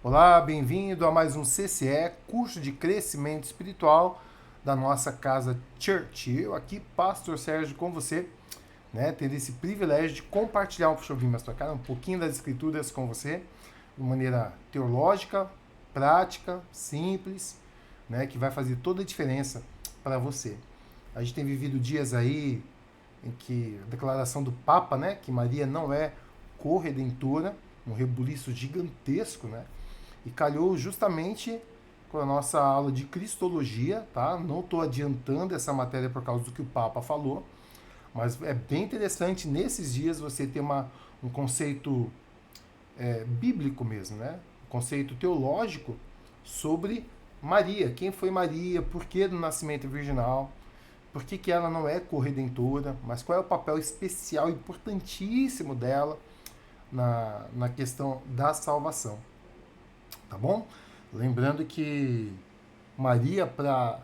Olá, bem-vindo a mais um CCE, curso de crescimento espiritual da nossa casa Church. Eu aqui, Pastor Sérgio, com você, tendo esse privilégio de compartilhar um pouquinho das escrituras com você, de maneira teológica, prática, simples, que vai fazer toda a diferença para você. A gente tem vivido dias aí em que a declaração do Papa, que Maria não é corredentora, um rebuliço gigantesco, e calhou justamente com a nossa aula de Cristologia, tá? Não estou adiantando essa matéria por causa do que o Papa falou, mas é bem interessante nesses dias você ter um conceito bíblico mesmo, um conceito teológico sobre Maria. Quem foi Maria? Por que do nascimento virginal? Por que ela não é corredentora? Mas qual é o papel especial, importantíssimo dela na questão da salvação? Tá bom? Lembrando que Maria, para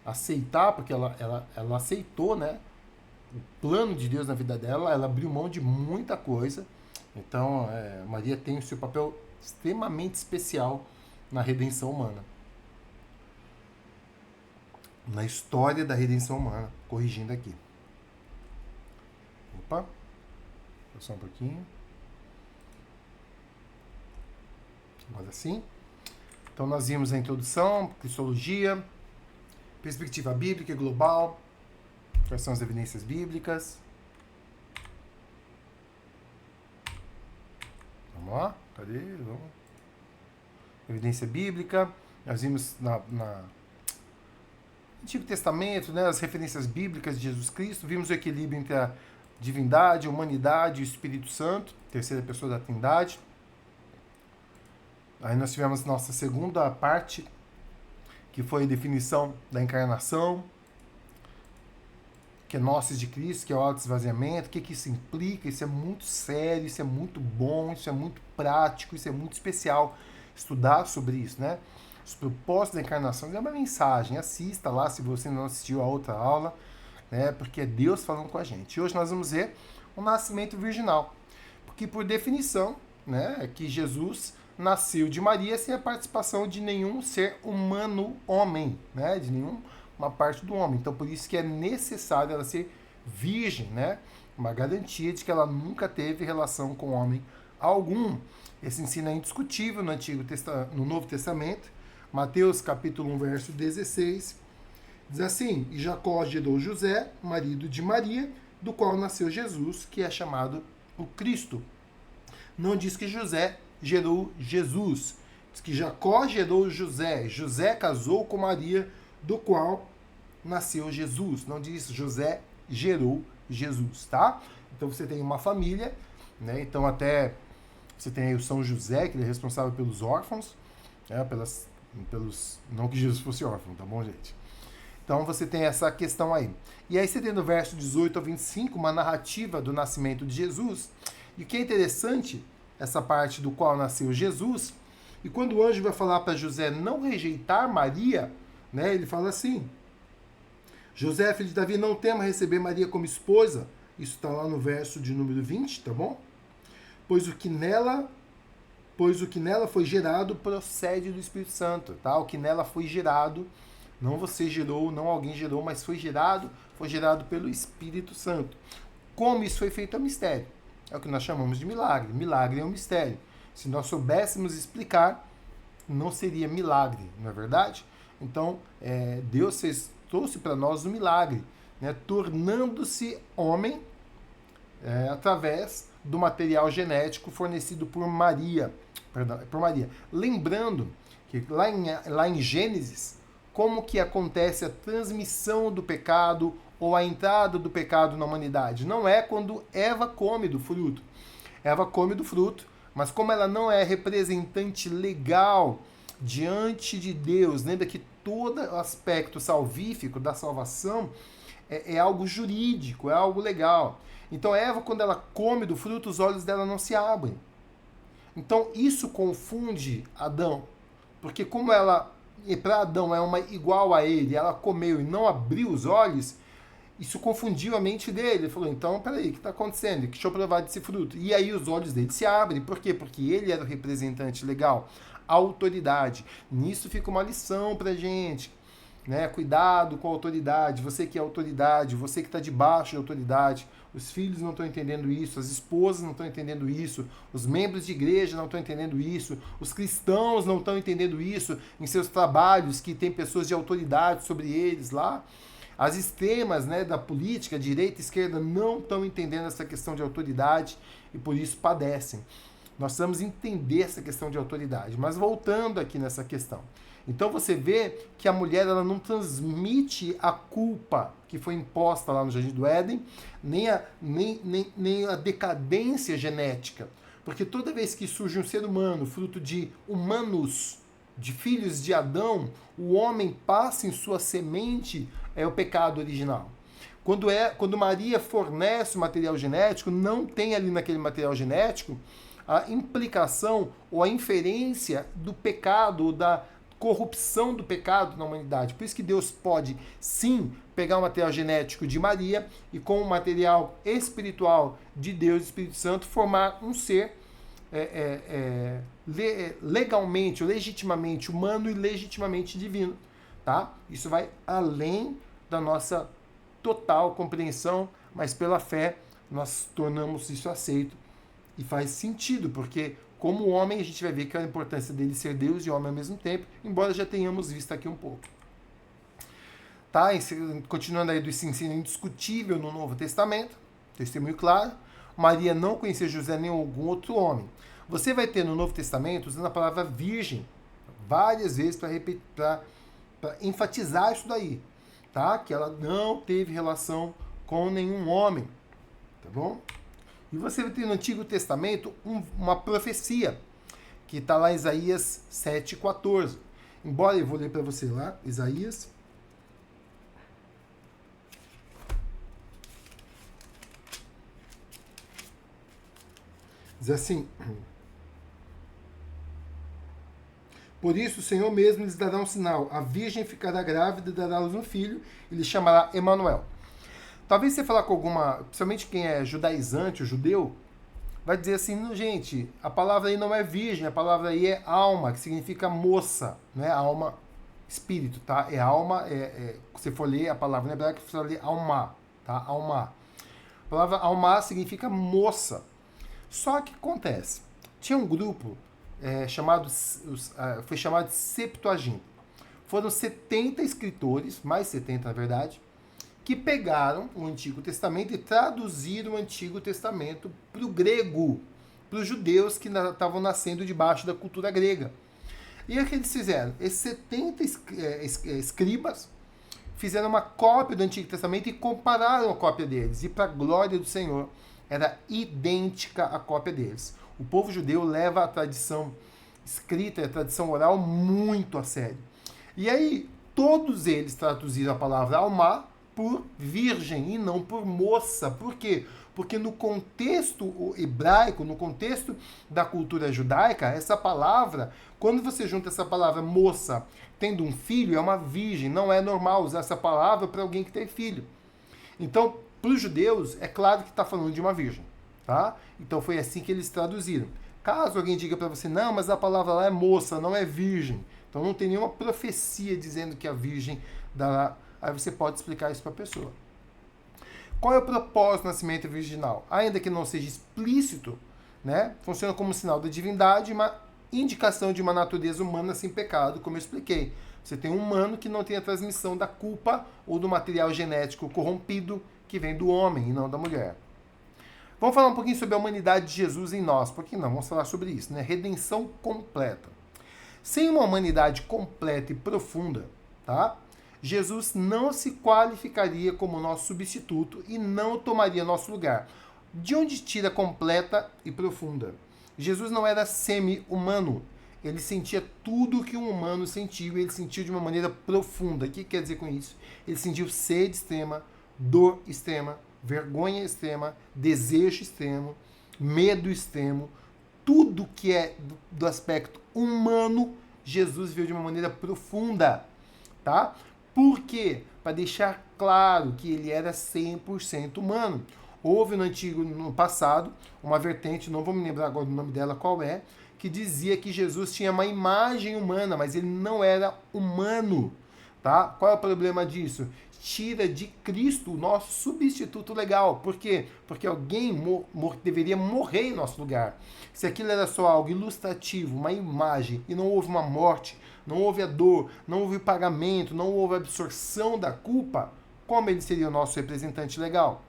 aceitar, porque ela aceitou, o plano de Deus na vida dela, ela abriu mão de muita coisa. Então, Maria tem o seu papel extremamente especial na redenção humana. Na história da redenção humana. Corrigindo aqui. Opa. Só um pouquinho. Agora sim. Então nós vimos a introdução, cristologia, perspectiva bíblica e global, quais são as evidências bíblicas. Vamos lá? Cadê? Vamos. Evidência bíblica. Nós vimos no Antigo Testamento, as referências bíblicas de Jesus Cristo. Vimos o equilíbrio entre a divindade, a humanidade e o Espírito Santo, terceira pessoa da Trindade. Aí nós tivemos nossa segunda parte, que foi a definição da encarnação, que é Gnosis de Cristo, que é o auto-esvaziamento, o que isso implica. Isso é muito sério, isso é muito bom, isso é muito prático, isso é muito especial, estudar sobre isso, Os propósitos da encarnação é uma mensagem, assista lá se você não assistiu a outra aula, porque é Deus falando com a gente. E hoje nós vamos ver o nascimento virginal, porque por definição, é que Jesus nasceu de Maria sem a participação de nenhum ser humano homem, de nenhuma parte do homem. Então, por isso que é necessário ela ser virgem, uma garantia de que ela nunca teve relação com homem algum. Esse ensino é indiscutível no Novo Testamento. Mateus capítulo 1, verso 16, diz assim: E Jacó gerou José, marido de Maria, do qual nasceu Jesus, que é chamado o Cristo. Não diz que José gerou Jesus. Diz que Jacó gerou José. José casou com Maria, do qual nasceu Jesus. Não diz José gerou Jesus, tá? Então você tem uma família, Então até você tem aí o São José, que ele é responsável pelos órfãos, não que Jesus fosse órfão, tá bom, gente? Então você tem essa questão aí. E aí você tem no verso 18 ao 25 uma narrativa do nascimento de Jesus. E o que é interessante, essa parte do qual nasceu Jesus, e quando o anjo vai falar para José não rejeitar Maria, ele fala assim: José, filho de Davi, não tema receber Maria como esposa. Isso está lá no verso de número 20, tá bom? Pois o que nela foi gerado procede do Espírito Santo, tá? O que nela foi gerado, não você gerou, não alguém gerou, mas foi gerado pelo Espírito Santo. Como isso foi feito é um mistério. É o que nós chamamos de milagre. Milagre é um mistério. Se nós soubéssemos explicar, não seria milagre, não é verdade? Então, Deus trouxe para nós o milagre, tornando-se homem através do material genético fornecido por Maria. Lembrando que lá em Gênesis, como que acontece a transmissão do pecado ou a entrada do pecado na humanidade? Não é quando Eva come do fruto. Eva come do fruto, mas como ela não é representante legal diante de Deus, lembra que todo aspecto salvífico da salvação é algo jurídico, é algo legal. Então Eva, quando ela come do fruto, os olhos dela não se abrem. Então isso confunde Adão, porque como ela, para Adão, é uma igual a ele, ela comeu e não abriu os olhos, isso confundiu a mente dele. Ele falou, então, peraí, o que está acontecendo? Deixa eu provar desse fruto. E aí os olhos dele se abrem. Por quê? Porque ele era o representante legal, a autoridade. Nisso fica uma lição pra gente. Né? Cuidado com a autoridade. Você que é autoridade, você que está debaixo de autoridade. Os filhos não estão entendendo isso, as esposas não estão entendendo isso, os membros de igreja não estão entendendo isso, os cristãos não estão entendendo isso em seus trabalhos, que tem pessoas de autoridade sobre eles lá. As extremas, né, da política, direita e esquerda, não estão entendendo essa questão de autoridade e por isso padecem. Nós precisamos entender essa questão de autoridade. Mas voltando aqui nessa questão. Então você vê que a mulher ela não transmite a culpa que foi imposta lá no Jardim do Éden, nem a decadência genética. Porque toda vez que surge um ser humano, fruto de humanos, de filhos de Adão, o homem passa em sua semente o pecado original. Quando Maria fornece o material genético, não tem ali naquele material genético a implicação ou a inferência do pecado, ou da corrupção do pecado na humanidade. Por isso que Deus pode, sim, pegar o material genético de Maria e com o material espiritual de Deus, Espírito Santo, formar um ser legalmente, legitimamente humano e legitimamente divino. Tá? Isso vai além da nossa total compreensão, mas pela fé nós tornamos isso aceito e faz sentido, porque como homem a gente vai ver que a importância dele ser Deus e homem ao mesmo tempo, embora já tenhamos visto aqui um pouco. Tá? Continuando aí do ensino indiscutível no Novo Testamento, testemunho claro, Maria não conhecia José nem algum outro homem. Você vai ter no Novo Testamento usando a palavra virgem várias vezes para enfatizar isso daí, tá? Que ela não teve relação com nenhum homem, tá bom? E você vai ter no Antigo Testamento uma profecia, que está lá em Isaías 7,14. Embora eu vou ler para você lá, Isaías. Diz assim: por isso o Senhor mesmo lhes dará um sinal. A virgem ficará grávida e dará à luz um filho, e lhe chamará Emanuel. Talvez você falar com alguma, principalmente quem é judaizante, o judeu, vai dizer assim, gente, a palavra aí não é virgem, a palavra aí é alma, que significa moça, não é alma, espírito, tá? É alma, se for ler a palavra em hebraico, você vai ler alma, tá? Alma. A palavra alma significa moça. Só que acontece, tinha um grupo foi chamado de Septuaginta. Foram 70 escritores, mais 70 na verdade, que pegaram o Antigo Testamento e traduziram o Antigo Testamento para o grego, para os judeus que estavam nascendo debaixo da cultura grega. E o que eles fizeram? Esses 70 escribas fizeram uma cópia do Antigo Testamento e compararam a cópia deles. E para a glória do Senhor, era idêntica à cópia deles. O povo judeu leva a tradição escrita e a tradição oral muito a sério. E aí, todos eles traduziram a palavra alma por virgem e não por moça. Por quê? Porque no contexto hebraico, no contexto da cultura judaica, essa palavra, quando você junta essa palavra moça tendo um filho, é uma virgem. Não é normal usar essa palavra para alguém que tem filho. Então, para os judeus, é claro que está falando de uma virgem. Tá? Então foi assim que eles traduziram. Caso alguém diga para você, não, mas a palavra lá é moça, não é virgem. Então não tem nenhuma profecia dizendo que a virgem dará. Aí você pode explicar isso para a pessoa. Qual é o propósito do nascimento virginal? Ainda que não seja explícito, né, funciona como um sinal da divindade, uma indicação de uma natureza humana sem pecado, como eu expliquei. Você tem um humano que não tem a transmissão da culpa ou do material genético corrompido que vem do homem e não da mulher. Vamos falar um pouquinho sobre a humanidade de Jesus em nós. Por que não? Vamos falar sobre isso, né? Redenção completa. Sem uma humanidade completa e profunda, tá? Jesus não se qualificaria como nosso substituto e não tomaria nosso lugar. De onde tira completa e profunda? Jesus não era semi-humano. Ele sentia tudo o que um humano sentiu e ele sentiu de uma maneira profunda. O que quer dizer com isso? Ele sentiu sede extrema, dor extrema, vergonha extrema, desejo extremo, medo extremo, tudo que é do aspecto humano, Jesus viu de uma maneira profunda, tá? Por quê? Para deixar claro que ele era 100% humano. Houve no passado, uma vertente, não vou me lembrar agora do nome dela qual é, que dizia que Jesus tinha uma imagem humana, mas ele não era humano. Tá? Qual é o problema disso? Tira de Cristo o nosso substituto legal. Por quê? Porque alguém deveria morrer em nosso lugar. Se aquilo era só algo ilustrativo, uma imagem, e não houve uma morte, não houve a dor, não houve pagamento, não houve a absorção da culpa, como ele seria o nosso representante legal?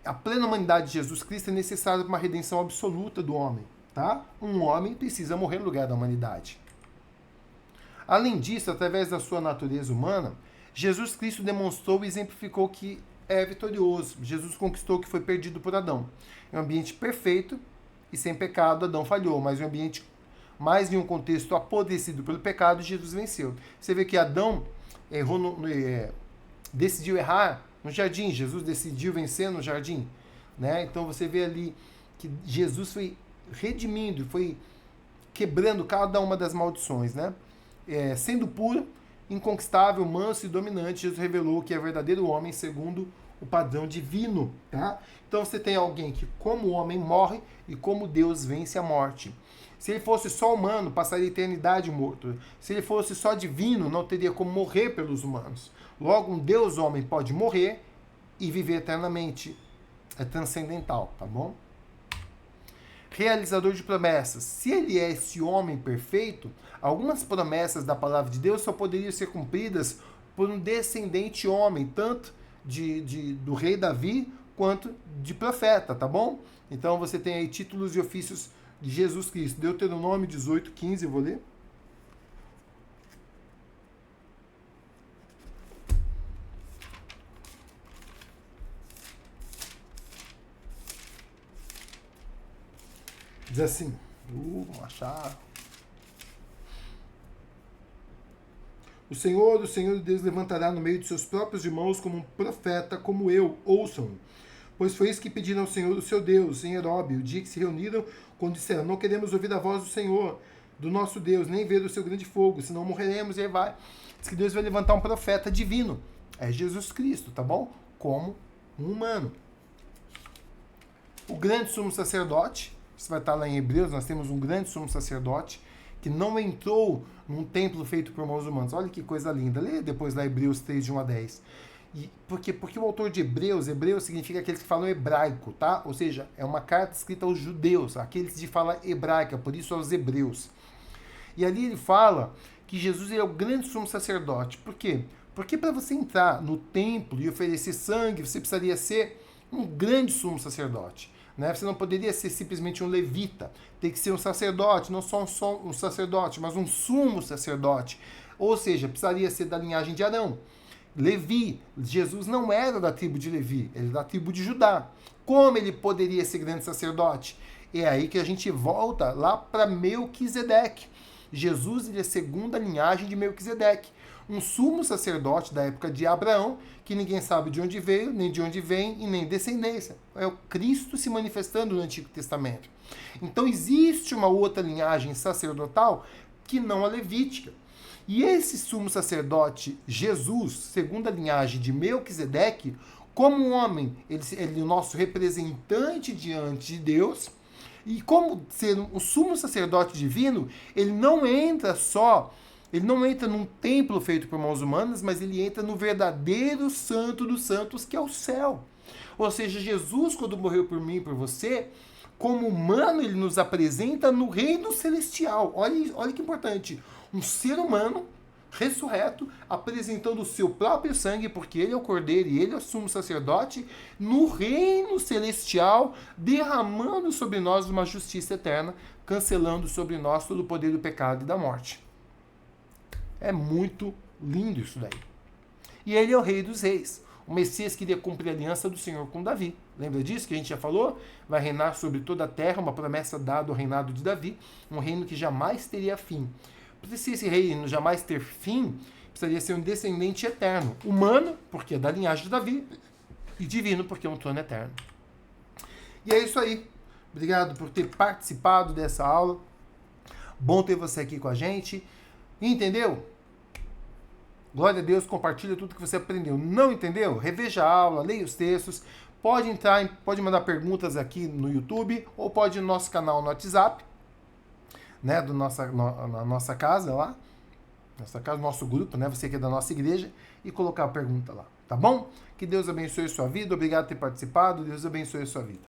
A plena humanidade de Jesus Cristo é necessária para uma redenção absoluta do homem. Tá? Um homem precisa morrer no lugar da humanidade. Além disso, através da sua natureza humana, Jesus Cristo demonstrou e exemplificou que é vitorioso. Jesus conquistou o que foi perdido por Adão. Em um ambiente perfeito e sem pecado, Adão falhou, mas em um ambiente mais em um contexto apodrecido pelo pecado, Jesus venceu. Você vê que Adão decidiu errar no jardim, Jesus decidiu vencer no jardim. Né? Então você vê ali que Jesus foi redimindo, foi quebrando cada uma das maldições. Né? Sendo puro, inconquistável, manso e dominante, Jesus revelou que é verdadeiro homem segundo o padrão divino. Tá? Então você tem alguém que, como homem, morre e como Deus vence a morte. Se ele fosse só humano, passaria a eternidade morto. Se ele fosse só divino, não teria como morrer pelos humanos. Logo, um Deus homem pode morrer e viver eternamente. É transcendental, tá bom? Realizador de promessas. Se ele é esse homem perfeito, algumas promessas da palavra de Deus só poderiam ser cumpridas por um descendente homem, tanto do rei Davi quanto de profeta, tá bom? Então você tem aí títulos e ofícios de Jesus Cristo. Deuteronômio 18:15, eu vou ler. Diz assim, vamos achar. O Senhor Deus levantará no meio de seus próprios irmãos como um profeta, como eu, ouçam-no. Pois foi isso que pediram ao Senhor, o seu Deus, em Herobe, o dia que se reuniram, quando disseram, não queremos ouvir a voz do Senhor, do nosso Deus, nem ver o seu grande fogo, senão morreremos, e aí vai. Diz que Deus vai levantar um profeta divino. É Jesus Cristo, tá bom? Como um humano. O grande sumo sacerdote, isso vai estar lá em Hebreus, nós temos um grande sumo sacerdote, que não entrou num templo feito por mãos humanas. Olha que coisa linda. Lê depois lá Hebreus 3, de 1 a 10. Porque o autor de Hebreus significa aqueles que falam hebraico, tá? Ou seja, é uma carta escrita aos judeus, aqueles de fala hebraica, por isso aos hebreus. E ali ele fala que Jesus é o grande sumo sacerdote. Por quê? Porque para você entrar no templo e oferecer sangue, você precisaria ser um grande sumo sacerdote. Né? Você não poderia ser simplesmente um levita. Tem que ser um sacerdote, não só um sacerdote, mas um sumo sacerdote. Ou seja, precisaria ser da linhagem de Arão. Levi, Jesus não era da tribo de Levi, ele era da tribo de Judá. Como ele poderia ser grande sacerdote? É aí que a gente volta lá para Melquisedeque. Jesus ele é a segunda linhagem de Melquisedeque. Um sumo sacerdote da época de Abraão, que ninguém sabe de onde veio, nem de onde vem e nem descendência. É o Cristo se manifestando no Antigo Testamento. Então existe uma outra linhagem sacerdotal que não a levítica. E esse sumo sacerdote, Jesus, segundo a linhagem de Melquisedeque, como um homem, ele é o nosso representante diante de Deus, e como ser um sumo sacerdote divino, ele não entra num templo feito por mãos humanas, mas ele entra no verdadeiro santo dos santos, que é o céu. Ou seja, Jesus, quando morreu por mim e por você, como humano, ele nos apresenta no reino celestial. Olha que importante. Um ser humano ressurreto, apresentando o seu próprio sangue, porque ele é o cordeiro e ele é o sumo sacerdote, no reino celestial, derramando sobre nós uma justiça eterna, cancelando sobre nós todo o poder do pecado e da morte. É muito lindo isso daí. E ele é o rei dos reis. O Messias queria cumprir a aliança do Senhor com Davi. Lembra disso que a gente já falou? Vai reinar sobre toda a terra, uma promessa dada ao reinado de Davi, um reino que jamais teria fim. Se esse reino jamais ter fim, precisaria ser um descendente eterno. Humano, porque é da linhagem de Davi, e divino, porque é um trono eterno. E é isso aí. Obrigado por ter participado dessa aula. Bom ter você aqui com a gente. Entendeu? Glória a Deus, compartilha tudo que você aprendeu. Não entendeu? Reveja a aula, leia os textos. Pode entrar, pode mandar perguntas aqui no YouTube ou pode ir no nosso canal no WhatsApp, né, na nossa casa lá, nosso grupo, né, você que é da nossa igreja, e colocar a pergunta lá, tá bom? Que Deus abençoe a sua vida, obrigado por ter participado, Deus abençoe a sua vida.